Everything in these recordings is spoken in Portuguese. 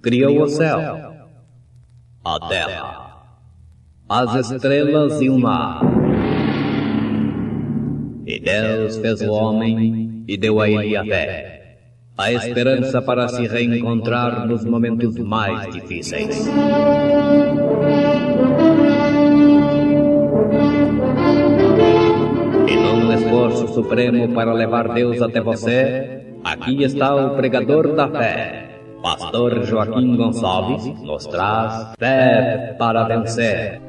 criou o céu, a terra, as estrelas e o mar. E Deus fez o homem e deu a ele a fé, a esperança para se reencontrar nos momentos mais difíceis. E num esforço supremo para levar Deus até você, aqui está o pregador da fé, Pastor Joaquim Gonçalves, nos traz fé para vencer.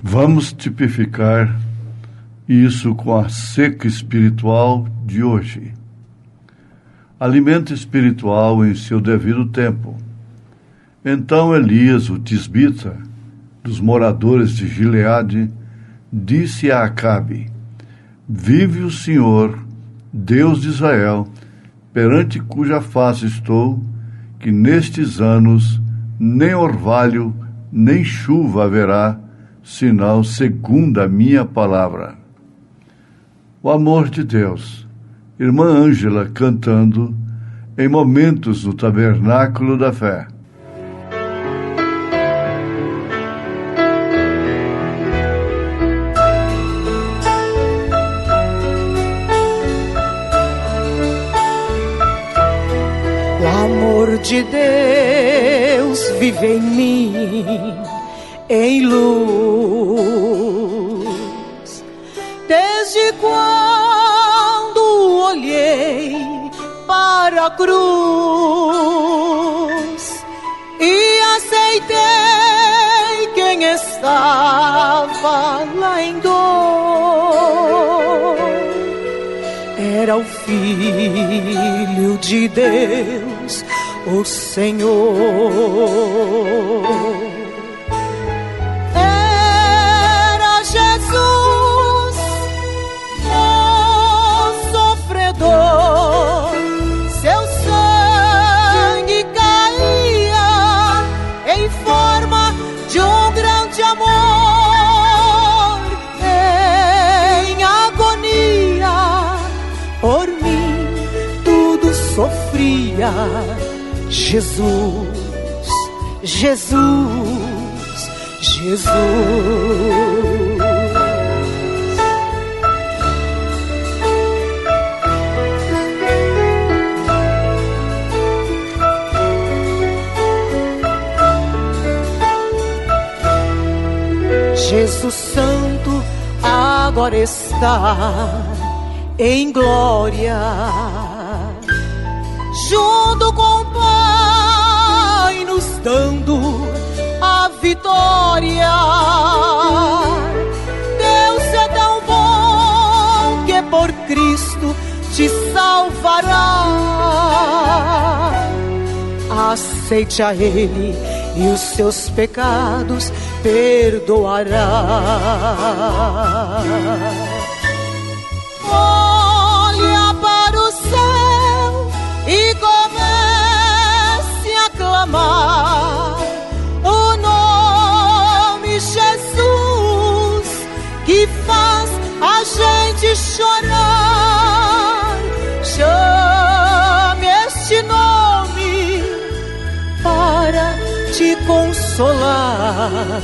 Vamos tipificar isso com a seca espiritual de hoje. Alimento espiritual em seu devido tempo. Então Elias, o tisbita, dos moradores de Gileade, disse a Acabe: Vive o Senhor, Deus de Israel, perante cuja face estou, que nestes anos nem orvalho, nem chuva haverá, senão segundo a minha palavra. O amor de Deus. Irmã Ângela cantando em momentos no Tabernáculo da Fé. O amor de Deus vive em mim, em luz, desde quando olhei para a cruz e aceitei quem estava lá em dor. Era o Filho de Deus, o Senhor. Jesus, Jesus, Jesus. Jesus Santo agora está em glória, junto com o Pai, nos dando a vitória. Deus é tão bom que por Cristo te salvará. Aceite a Ele e os seus pecados perdoará. Olha para o céu e comece a clamar o nome Jesus, que faz a gente chorar. Chame este nome para te consolar.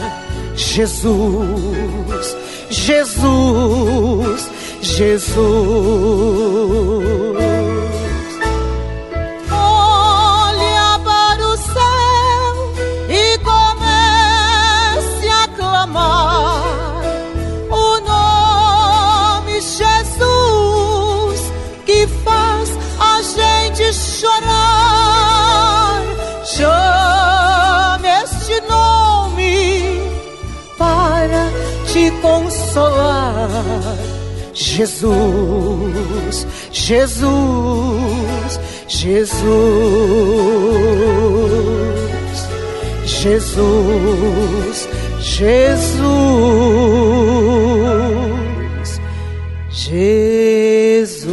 Jesus, Jesus, Jesus. Olha para o céu e comece a clamar o nome Jesus, que faz a gente chorar. Chame este nome para te consolar. Jesus, Jesus, Jesus, Jesus, Jesus, Jesus.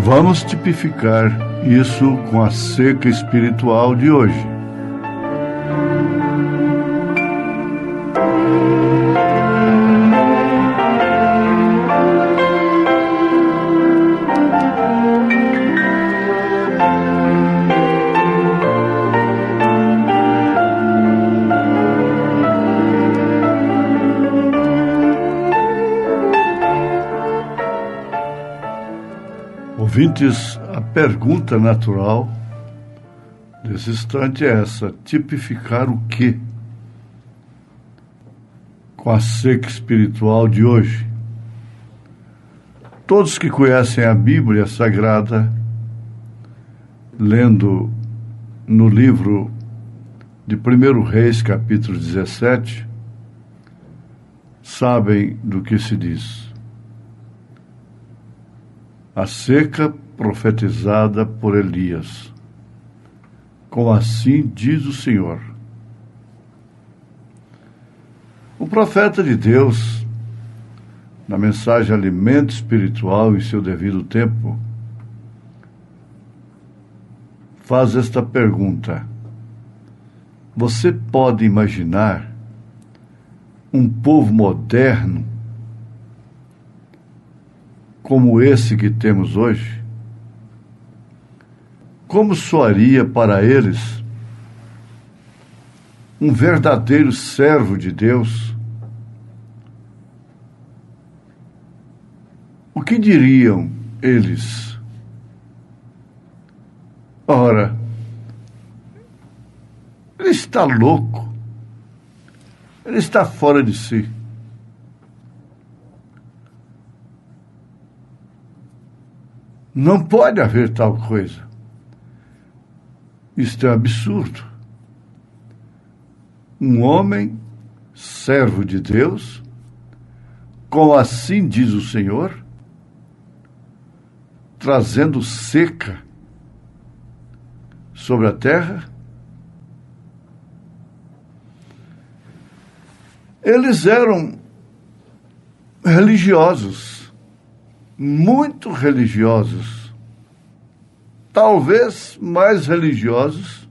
Vamos tipificar isso com a seca espiritual de hoje. Ouvintes, a pergunta natural desse instante é essa: tipificar o quê com a seca espiritual de hoje? Todos que conhecem a Bíblia Sagrada, lendo no livro de 1 Reis, capítulo 17, sabem do que se diz. A seca profetizada por Elias. Como assim diz o Senhor. O profeta de Deus, na mensagem Alimento Espiritual em seu devido tempo, faz esta pergunta: você pode imaginar um povo moderno como esse que temos hoje? Como soaria para eles um verdadeiro servo de Deus? O que diriam eles? Ora, ele está louco, ele está fora de si. Não pode haver tal coisa. Isto é um absurdo. Um homem, servo de Deus, como assim diz o Senhor, trazendo seca sobre a terra. Eles eram religiosos, muito religiosos, talvez mais religiosos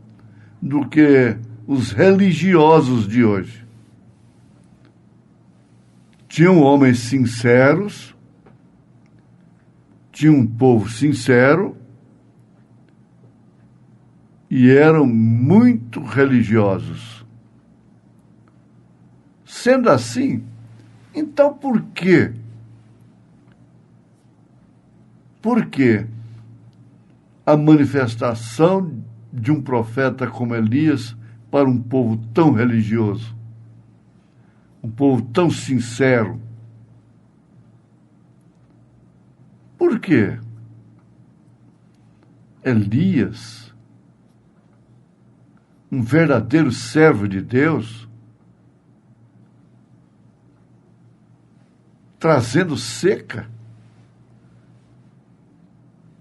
do que os religiosos de hoje. Tinham homens sinceros, tinha um povo sincero e eram muito religiosos. Sendo assim, então por quê? Por que a manifestação de um profeta como Elias para um povo tão religioso? Um povo tão sincero? Por quê? Elias, um verdadeiro servo de Deus, trazendo seca,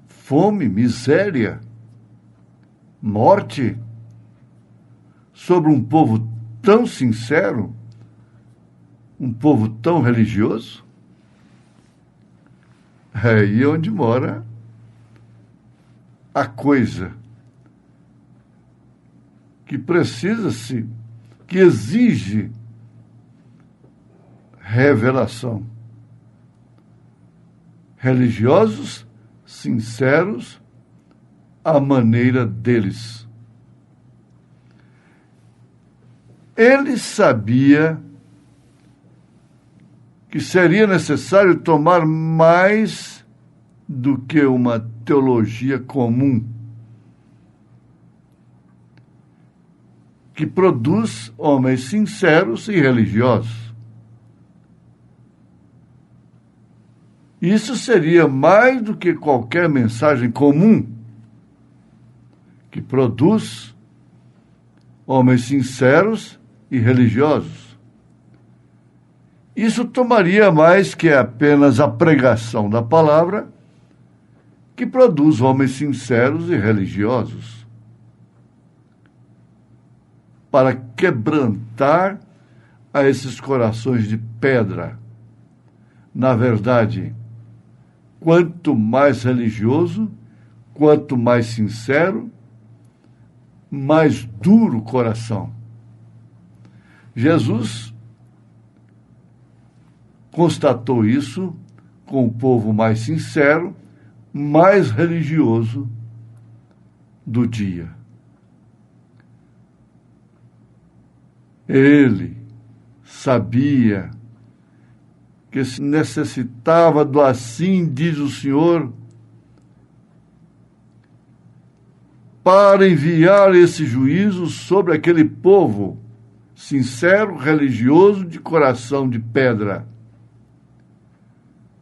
fome, miséria, morte sobre um povo tão sincero, um povo tão religioso? É aí onde mora a coisa que precisa-se, que exige revelação. Religiosos, sinceros, à maneira deles. Ele sabia que seria necessário tomar mais do que uma teologia comum, que produz homens sinceros e religiosos. Isso seria mais do que qualquer mensagem comum, que produz homens sinceros e religiosos. Isso tomaria mais que apenas a pregação da palavra, que produz homens sinceros e religiosos, para quebrantar a esses corações de pedra. Na verdade, quanto mais religioso, quanto mais sincero, mais duro o coração. Jesus constatou isso com o povo mais sincero, mais religioso do dia. Ele sabia que se necessitava do assim diz o Senhor para enviar esse juízo sobre aquele povo sincero, religioso, de coração de pedra.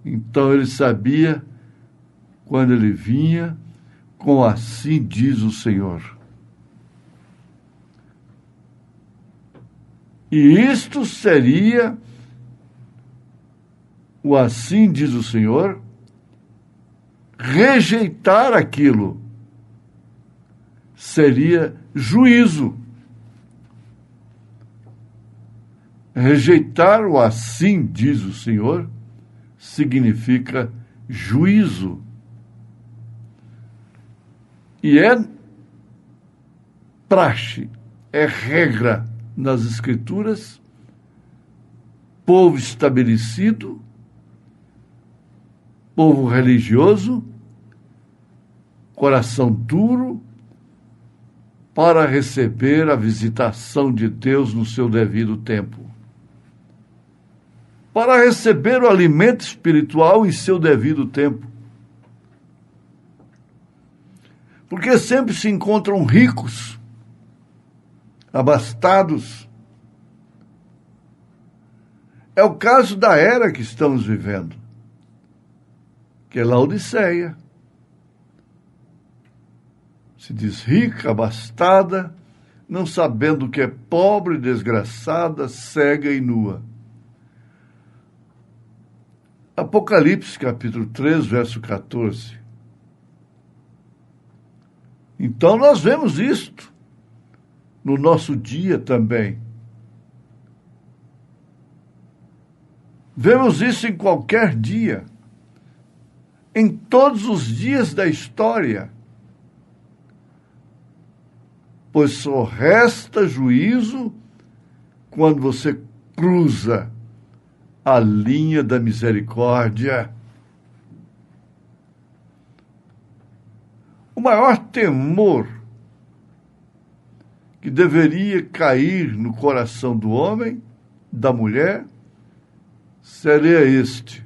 Então ele sabia quando ele vinha com assim diz o Senhor. E isto seria o assim diz o Senhor, rejeitar aquilo seria juízo. Rejeitar o assim diz o Senhor significa juízo. E é praxe, é regra nas Escrituras, povo estabelecido, povo religioso, coração duro, para receber a visitação de Deus no seu devido tempo. Para receber o alimento espiritual em seu devido tempo. Porque sempre se encontram ricos, abastados. É o caso da era que estamos vivendo, que é Laodiceia. Se diz rica, abastada, não sabendo que é pobre, desgraçada, cega e nua. Apocalipse, capítulo 3, verso 14. Então nós vemos isto no nosso dia também. Vemos isso em qualquer dia, em todos os dias da história. Pois só resta juízo quando você cruza a linha da misericórdia. O maior temor que deveria cair no coração do homem, da mulher, seria este: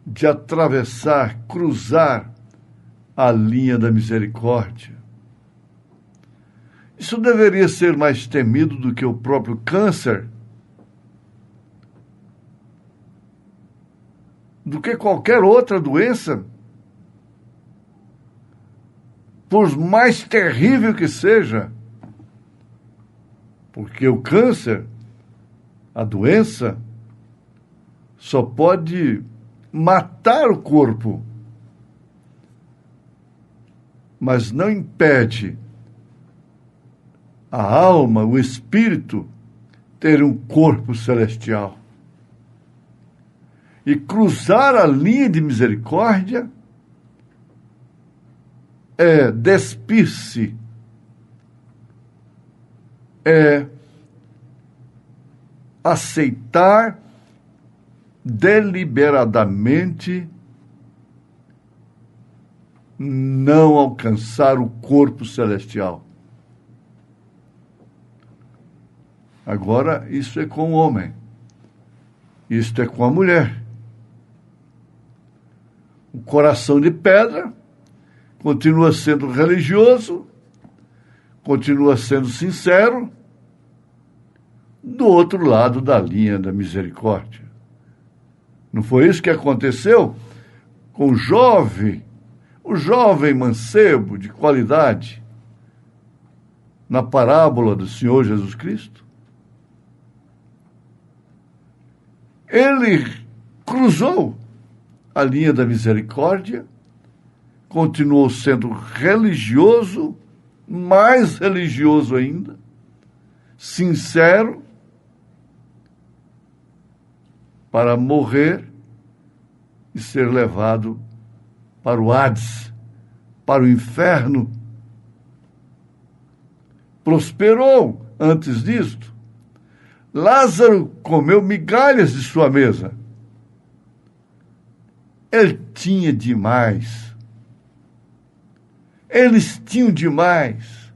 de atravessar, cruzar a linha da misericórdia. Isso deveria ser mais temido do que o próprio câncer, do que qualquer outra doença, por mais terrível que seja. Porque o câncer, a doença, só pode matar o corpo, mas não impede a alma, o espírito, ter um corpo celestial. E cruzar a linha de misericórdia é despir-se, é aceitar deliberadamente não alcançar o corpo celestial. Agora, isso é com o homem. Isto é com a mulher. O coração de pedra continua sendo religioso, continua sendo sincero, do outro lado da linha da misericórdia. Não foi isso que aconteceu com o jovem mancebo de qualidade, na parábola do Senhor Jesus Cristo? Ele cruzou a linha da misericórdia, continuou sendo religioso, mais religioso ainda, sincero, para morrer e ser levado para o Hades, para o inferno. Prosperou antes disto. Lázaro comeu migalhas de sua mesa. Ele tinha demais. Eles tinham demais.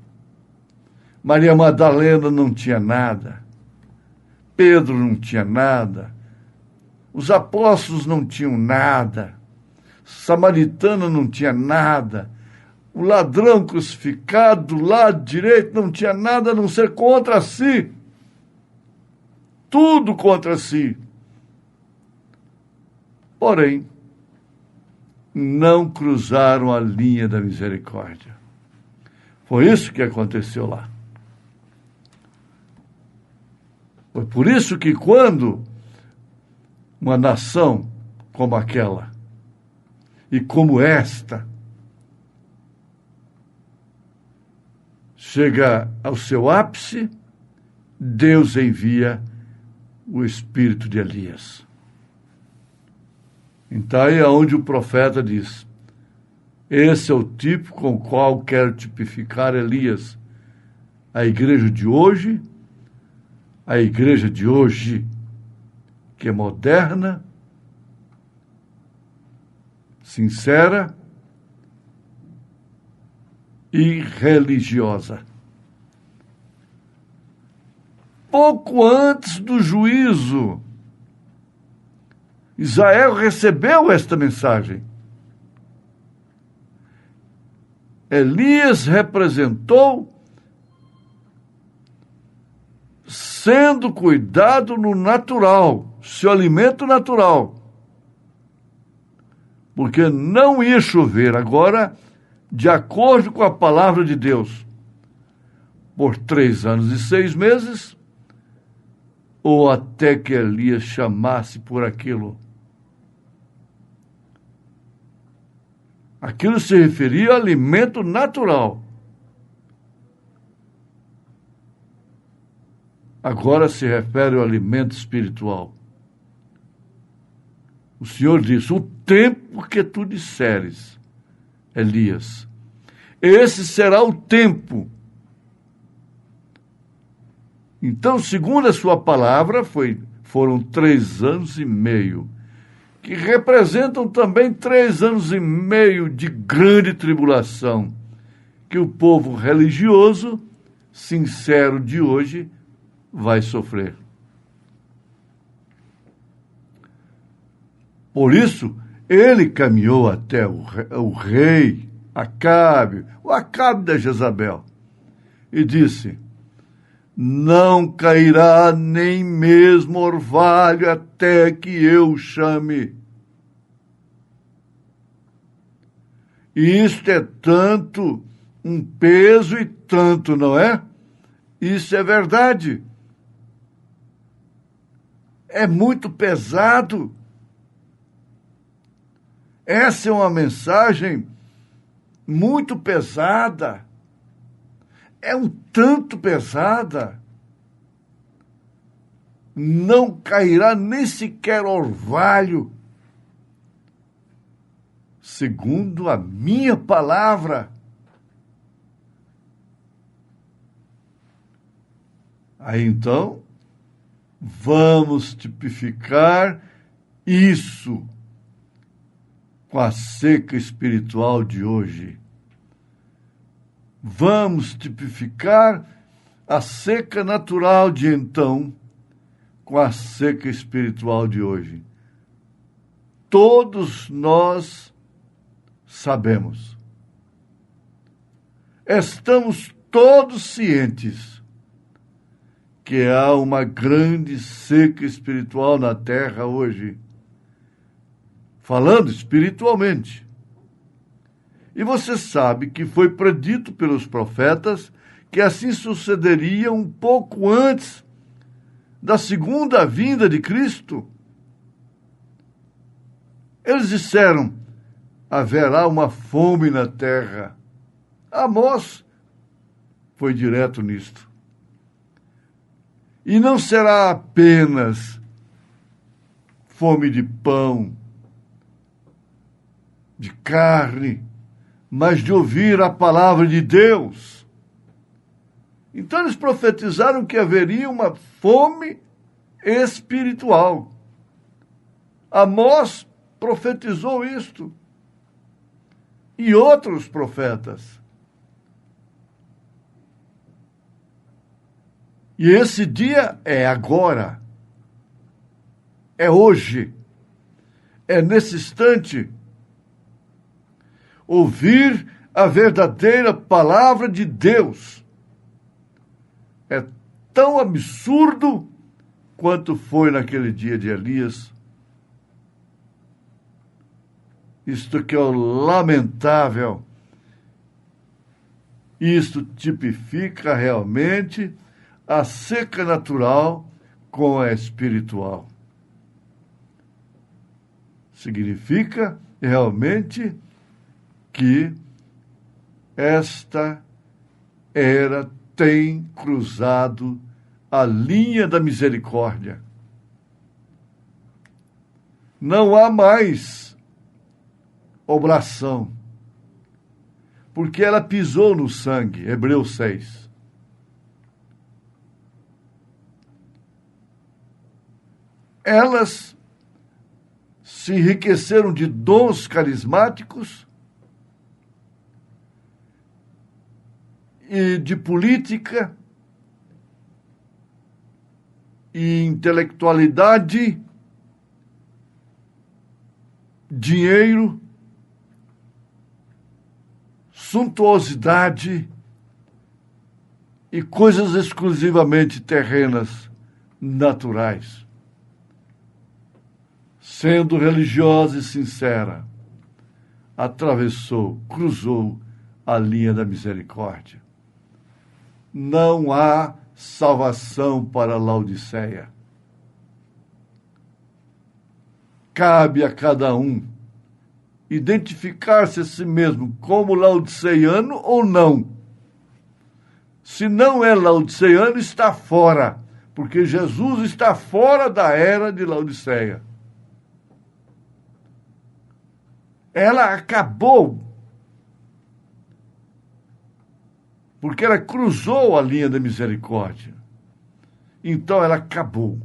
Maria Madalena não tinha nada. Pedro não tinha nada. Os apóstolos não tinham nada. Samaritana não tinha nada. O ladrão crucificado do lado direito não tinha nada a não ser contra si. Tudo contra si. Porém, não cruzaram a linha da misericórdia. Foi isso que aconteceu lá. Foi por isso que quando uma nação como aquela e como esta chega ao seu ápice, Deus envia o espírito de Elias. Então aí é onde o profeta diz: esse é o tipo com o qual quero tipificar Elias. A igreja de hoje, que é moderna, sincera e religiosa. Pouco antes do juízo, Israel recebeu esta mensagem. Elias representou sendo cuidado no natural, seu alimento natural. Porque não ia chover agora, de acordo com a palavra de Deus, por 3 anos e 6 meses, ou até que Elias chamasse por aquilo. Aquilo se referia ao alimento natural. Agora se refere ao alimento espiritual. O Senhor diz: o tempo que tu disseres, Elias, esse será o tempo. Então, segundo a sua palavra, foram 3 anos e meio, que representam também 3 anos e meio de grande tribulação, que o povo religioso, sincero de hoje, vai sofrer. Por isso, ele caminhou até o rei Acabe, o Acabe da Jezabel, e disse: não cairá nem mesmo orvalho até que eu chame. Isto é tanto um peso e tanto, não é? Isso é verdade. é muito pesado. Essa é uma mensagem muito pesada. É um tanto pesada. Não cairá nem sequer orvalho, segundo a minha palavra. Aí então, vamos tipificar isso com a seca espiritual de hoje. Vamos tipificar a seca natural de então com a seca espiritual de hoje. Todos nós sabemos. Estamos todos cientes que há uma grande seca espiritual na terra hoje. Falando espiritualmente. E você sabe que foi predito pelos profetas que assim sucederia um pouco antes da segunda vinda de Cristo. Eles disseram: haverá uma fome na terra. Amós foi direto nisto. E não será apenas fome de pão, de carne, mas de ouvir a palavra de Deus. Então eles profetizaram que haveria uma fome espiritual. Amós profetizou isto. E outros profetas. E esse dia é agora. É hoje. É nesse instante. Ouvir a verdadeira palavra de Deus é tão absurdo quanto foi naquele dia de Elias. Isto que é o lamentável. Isto tipifica realmente a seca natural com a espiritual. Significa realmente que esta era tem cruzado a linha da misericórdia. Não há mais oblação, porque ela pisou no sangue, Hebreus 6. Elas se enriqueceram de dons carismáticos e de política e intelectualidade, dinheiro, suntuosidade e coisas exclusivamente terrenas, naturais. Sendo religiosa e sincera, cruzou a linha da misericórdia. Não há salvação para Laodiceia. Cabe a cada um identificar-se a si mesmo como laodiceiano ou não. Se não é laodiceiano, está fora, porque Jesus está fora da era de Laodiceia. Ela acabou, porque ela cruzou a linha da misericórdia. Então ela acabou.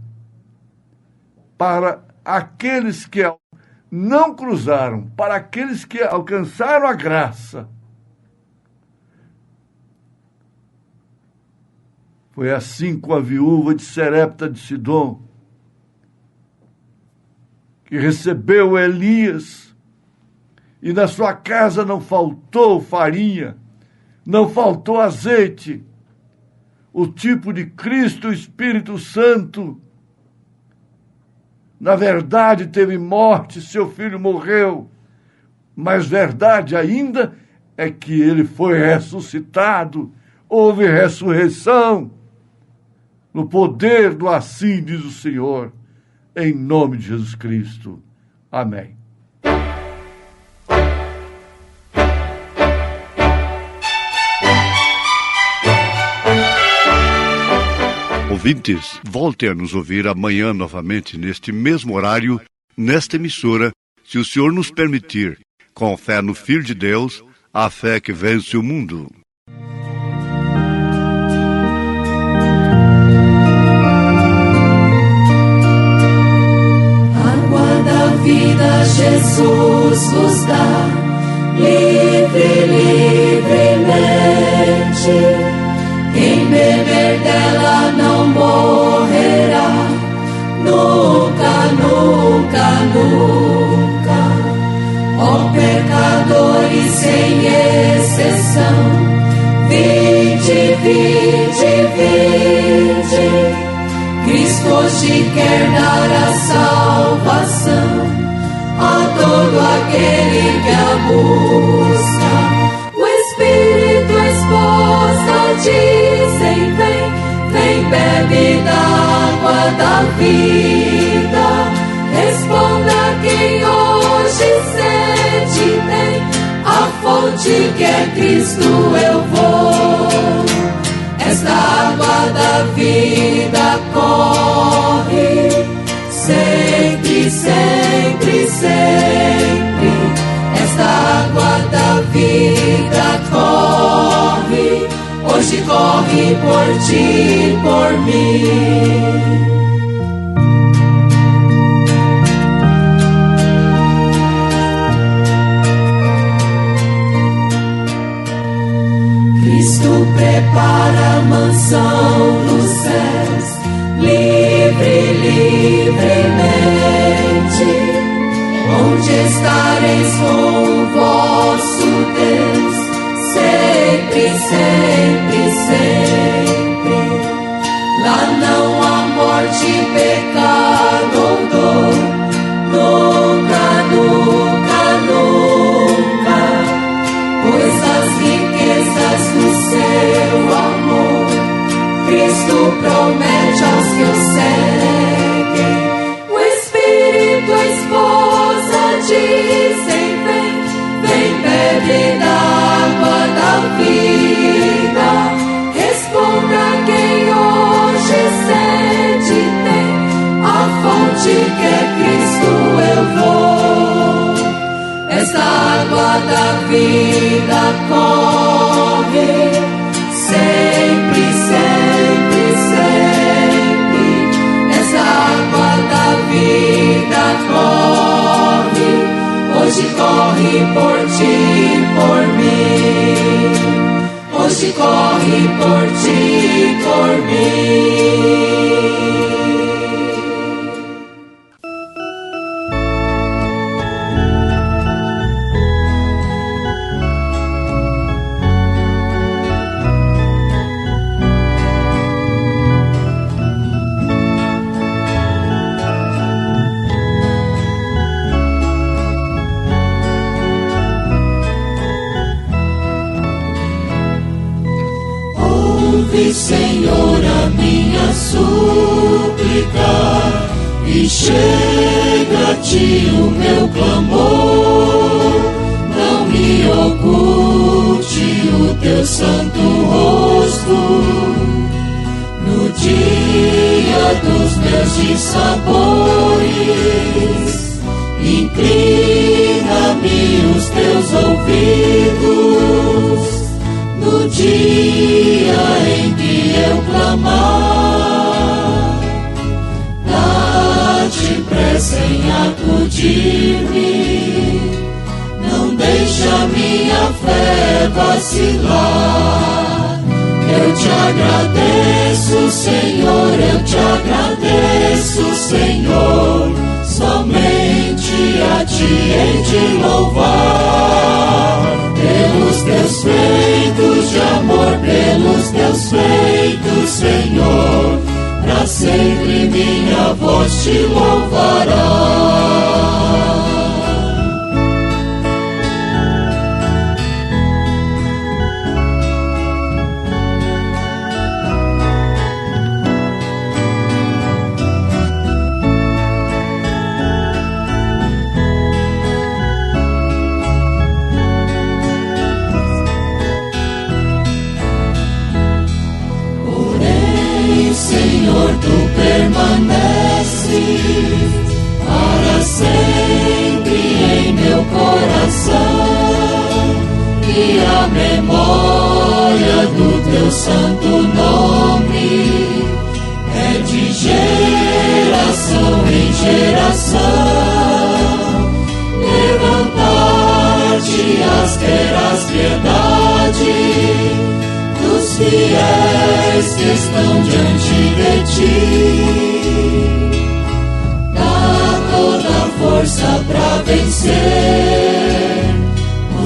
Para aqueles que não cruzaram, para aqueles que alcançaram a graça, foi assim com a viúva de Serepta de Sidom, que recebeu Elias, e na sua casa não faltou farinha, não faltou azeite. O tipo de Cristo, o Espírito Santo, na verdade teve morte, seu filho morreu, mas verdade ainda é que ele foi ressuscitado, houve ressurreição, no poder do assim diz o Senhor. em nome de Jesus Cristo. Amém. Ouvintes, volte a nos ouvir amanhã novamente, neste mesmo horário, nesta emissora, se o Senhor nos permitir, com fé no Filho de Deus, a fé que vence o mundo. Água da vida Jesus vos dá, livremente. Quem beber dela não morrerá, nunca, nunca, nunca. Ó pecadores sem exceção, vinde, vinde, vinde. Cristo hoje quer dar a salvação a todo aquele que a busca. O Espírito, a esposa dizem, vem, vem, bebe da água da vida. Responda quem hoje sede tem, a fonte que é Cristo eu vou. Esta água da vida corre, sempre, sempre, sempre. Esta água da vida corre, hoje corre por ti e por mim. Cristo prepara a mansão nos céus, livre, livremente, onde estareis com o vosso Deus, sempre, sempre, sempre. Lá não há morte, pecado ou dor, nunca, nunca, nunca, pois as riquezas do seu amor Cristo promete aos que o seguem. O Espírito, a esposa dizem, vem, vem, bebe da água da vida. Responda quem hoje sede tem, a fonte que é Cristo eu vou. Esta água da vida corre, sempre, sempre, sempre. Esta água da vida corre, hoje corre por ti e por mim. Hoje corre por ti e por mim. Senhor, a minha súplica, e chega a ti o meu clamor. Não me oculte o teu santo rosto no dia dos meus dissabores. Inclina-me os teus ouvidos no dia em que eu clamar. Dá-te pressa em acudir-me, não deixa minha fé vacilar. Eu te agradeço, Senhor, eu te agradeço, Senhor, somente a ti hei de louvar. Pelos teus feitos de amor, pelos teus feitos, Senhor, pra sempre minha voz te louvará. santo nome, é de geração em geração. Levantar-te as terras piedade dos fiéis que estão diante de ti. Dá toda força pra vencer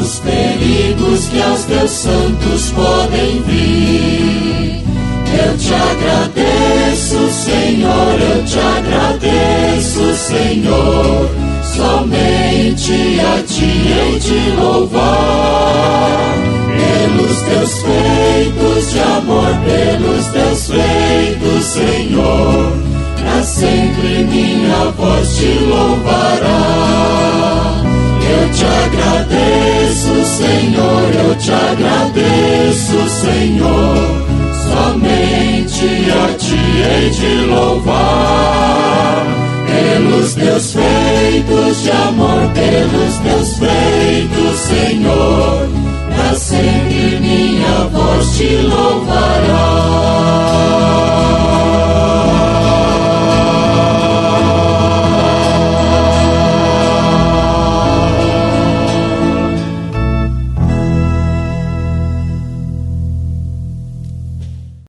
os perigos que aos teus santos podem vir. Eu te agradeço, Senhor, eu te agradeço, Senhor. Somente a ti hei de louvar, pelos teus feitos de amor, pelos teus feitos, Senhor. Pra sempre minha voz te louvará. Eu te agradeço, Senhor, eu te agradeço, Senhor. Somente a ti hei de louvar, pelos teus feitos de amor, pelos teus